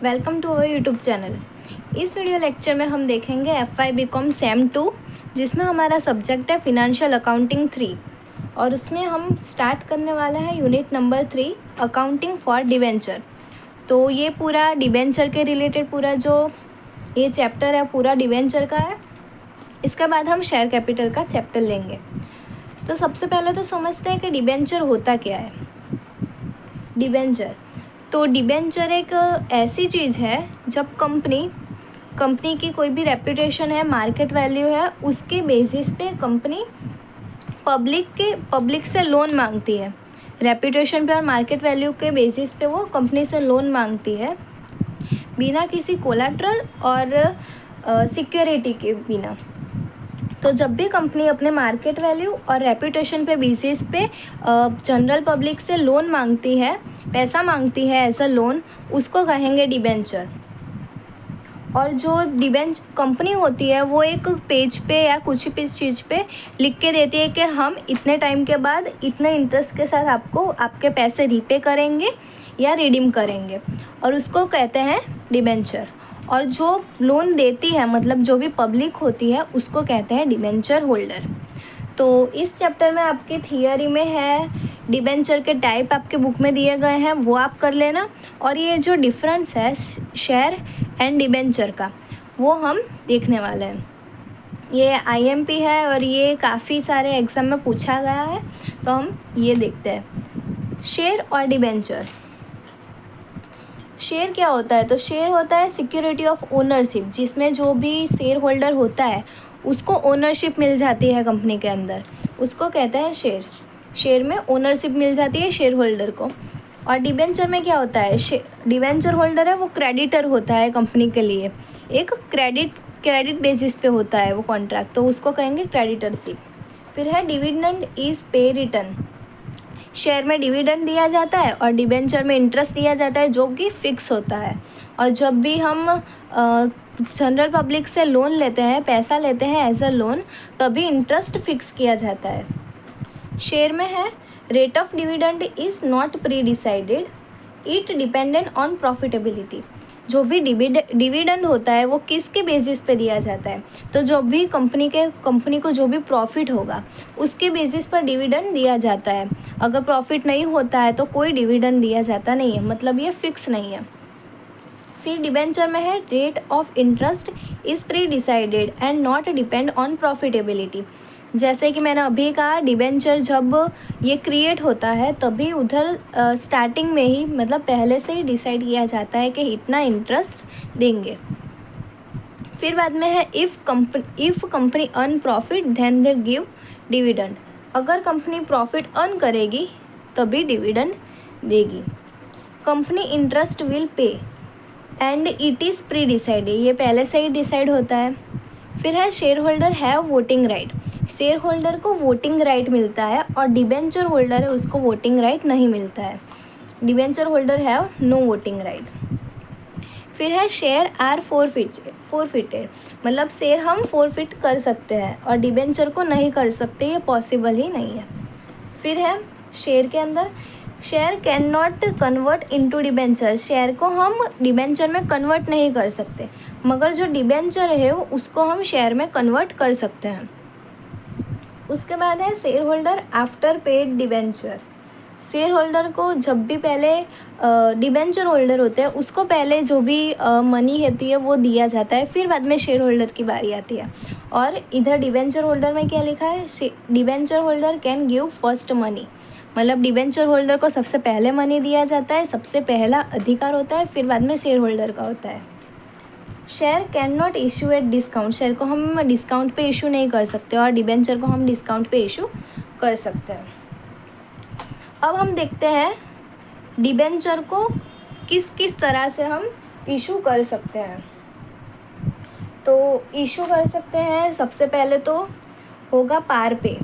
Welcome to our YouTube channel. इस video lecture में हम देखेंगे FY BCom सेम 2, जिसमें हमारा सब्जेक्ट है फिनेंशियल अकाउंटिंग 3 और उसमें हम स्टार्ट करने वाले हैं unit number 3 accounting for debenture. तो ये पूरा डिबेंचर के रिलेटेड पूरा जो ये चैप्टर है पूरा डिबेंचर का है। इसके बाद हम शेयर कैपिटल का चैप्टर लेंगे। तो सबसे पहले तो समझते हैं कि डिबेंचर होता क्या है। डिबेंचर एक ऐसी चीज़ है जब कंपनी की कोई भी रेपुटेशन है, मार्केट वैल्यू है, उसके बेसिस पे कंपनी पब्लिक से लोन मांगती है। रेपुटेशन पे और मार्केट वैल्यू के बेसिस पे वो कंपनी से लोन मांगती है बिना किसी कोलैटरल और सिक्योरिटी के बिना। तो जब भी कंपनी अपने मार्केट वैल्यू और रेपुटेशन पे बेसिस पे जनरल पब्लिक से लोन मांगती है, पैसा मांगती है एज अ लोन, उसको कहेंगे डिबेंचर। और जो कंपनी होती है वो एक पेज पे या कुछ भी चीज़ पे लिख के देती है कि हम इतने टाइम के बाद इतने इंटरेस्ट के साथ आपको आपके पैसे रीपे करेंगे या रिडीम करेंगे, और उसको कहते हैं डिबेंचर। और जो लोन देती है मतलब जो भी पब्लिक होती है उसको कहते हैं डिबेंचर होल्डर। तो इस चैप्टर में आपकी थियरी में है, डिबेंचर के टाइप आपके बुक में दिए गए हैं, वो आप कर लेना। और ये जो डिफरेंस है शेयर एंड डिबेंचर का, वो हम देखने वाले हैं। ये IMP है और ये काफ़ी सारे एग्ज़ाम में पूछा गया है, तो हम ये देखते हैं। शेयर और डिबेंचर। शेयर क्या होता है? तो शेयर होता है सिक्योरिटी ऑफ ओनरशिप, जिसमें जो भी शेयर होल्डर होता है उसको ओनरशिप मिल जाती है कंपनी के अंदर, उसको कहते हैं शेयर। शेयर में ओनरशिप मिल जाती है शेयर होल्डर को। और डिबेंचर में क्या होता है? डिबेंचर होल्डर है वो क्रेडिटर होता है कंपनी के लिए, एक क्रेडिट बेसिस पे होता है वो कॉन्ट्रैक्ट, तो उसको कहेंगे क्रेडिटरशिप। फिर है डिविडेंड इज पे रिटर्न। शेयर में डिविडेंड दिया जाता है और डिबेंचर में इंटरेस्ट दिया जाता है जो कि फिक्स होता है। और जब भी हम जनरल पब्लिक से लोन लेते हैं, पैसा लेते हैं एज अ लोन, तभी इंटरेस्ट फिक्स किया जाता है। शेयर में है rate of dividend is not pre decided, it dependent on profitability. जो भी डिविडेंड होता है वो किसके बेसिस पे दिया जाता है? तो जो भी कंपनी को जो भी प्रॉफिट होगा उसके बेसिस पर डिविडेंड दिया जाता है। अगर प्रॉफिट नहीं होता है तो कोई डिविडेंड दिया जाता नहीं है, मतलब ये फिक्स नहीं है। फिर डिबेंचर में है rate of interest is pre decided and not depend on profitability. जैसे कि मैंने अभी कहा, डिबेंचर जब ये क्रिएट होता है तभी उधर स्टार्टिंग में ही मतलब पहले से ही डिसाइड किया जाता है कि इतना इंटरेस्ट देंगे। फिर बाद में है if company earn profit then they give dividend. अगर कंपनी प्रॉफिट अर्न करेगी तभी डिविडेंड देगी। Company interest will pay and it is pre decided, ये पहले से ही डिसाइड होता है। फिर है share holder have voting right. Share holder को वोटिंग राइट मिलता है और डिबेंचर होल्डर है उसको वोटिंग राइट नहीं मिलता है। Debenture holder have no voting right. फिर है शेयर आर फोरफिटेड, मतलब शेयर हम फोरफिट कर सकते हैं और डिबेंचर को नहीं कर सकते, ये पॉसिबल ही नहीं है। फिर है शेयर के अंदर share can not convert into debenture. Share को हम डिबेंचर में कन्वर्ट नहीं कर सकते, मगर जो डिबेंचर है उसको हम शेयर में कन्वर्ट कर सकते हैं। उसके बाद है share holder after paid debenture. Share holder को जब भी पहले डिबेंचर होल्डर होते हैं उसको पहले जो भी मनी होती है वो दिया जाता है, फिर बाद में शेयर होल्डर की बारी आती है। और इधर डिबेंचर होल्डर में क्या लिखा है? Debenture holder can give first money, मतलब डिबेंचर होल्डर को सबसे पहले मनी दिया जाता है, सबसे पहला अधिकार होता है, फिर बाद में शेयर होल्डर का होता है। Share can not issue at discount. Share को हम डिस्काउंट पे इशू नहीं कर सकते और डिबेंचर को हम डिस्काउंट पे इशू कर सकते हैं। अब हम देखते हैं डिबेंचर को किस किस तरह से हम इशू कर सकते हैं। तो इशू कर सकते हैं, सबसे पहले तो होगा पार पे,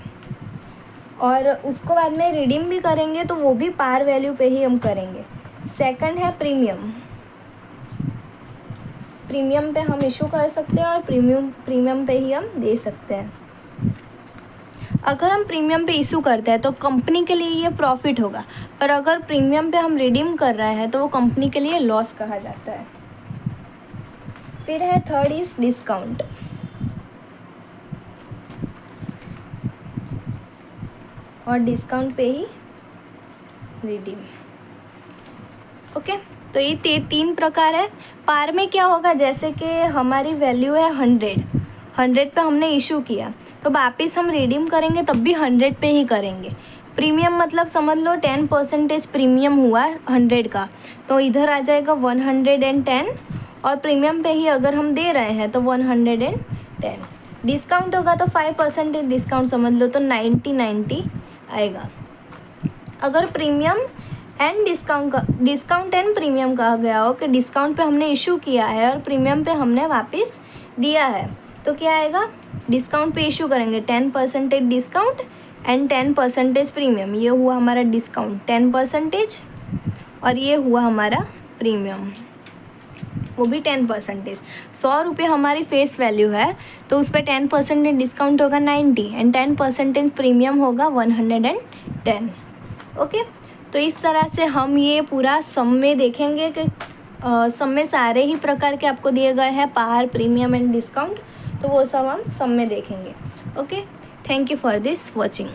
और उसको बाद में रिडीम भी करेंगे तो वो भी पार वैल्यू पे ही हम करेंगे। सेकंड है प्रीमियम पे हम इशू कर सकते हैं और प्रीमियम पे ही हम दे सकते हैं। अगर हम प्रीमियम पे इशू करते हैं तो कंपनी के लिए ये प्रॉफिट होगा, पर अगर प्रीमियम पे हम रिडीम कर रहे हैं तो वो कंपनी के लिए लॉस कहा जाता है। फिर है थर्ड इज डिस्काउंट। और डिस्काउंट पे ही रिडीम। ओके, तो ये 3 प्रकार है। पार में क्या होगा, जैसे कि हमारी वैल्यू है 100 पे हमने इशू किया, तो वापस हम रिडीम करेंगे तब भी 100 पे ही करेंगे। प्रीमियम मतलब समझ लो 10% प्रीमियम हुआ 100 का, तो इधर आ जाएगा 110, और प्रीमियम पे ही अगर हम दे रहे हैं तो 110। डिस्काउंट होगा तो 5% डिस्काउंट समझ लो, तो 90 आएगा। अगर premium and discount and premium कहा गया हो कि डिस्काउंट पे हमने इशू किया है और प्रीमियम पे हमने वापस दिया है, तो क्या आएगा, डिस्काउंट पे इशू करेंगे 10% डिस्काउंट एंड 10% प्रीमियम। ये हुआ हमारा डिस्काउंट 10% और ये हुआ हमारा प्रीमियम, वो भी 10%। 100 रुपये हमारी फेस वैल्यू है, तो उस पर 10% डिस्काउंट होगा 90 एंड 10% प्रीमियम होगा 110। ओके, तो इस तरह से हम ये पूरा सम में देखेंगे कि सम में सारे ही प्रकार के आपको दिए गए हैं, पार, प्रीमियम एंड डिस्काउंट, तो वो सब हम सम में देखेंगे। Okay, thank you for this watching.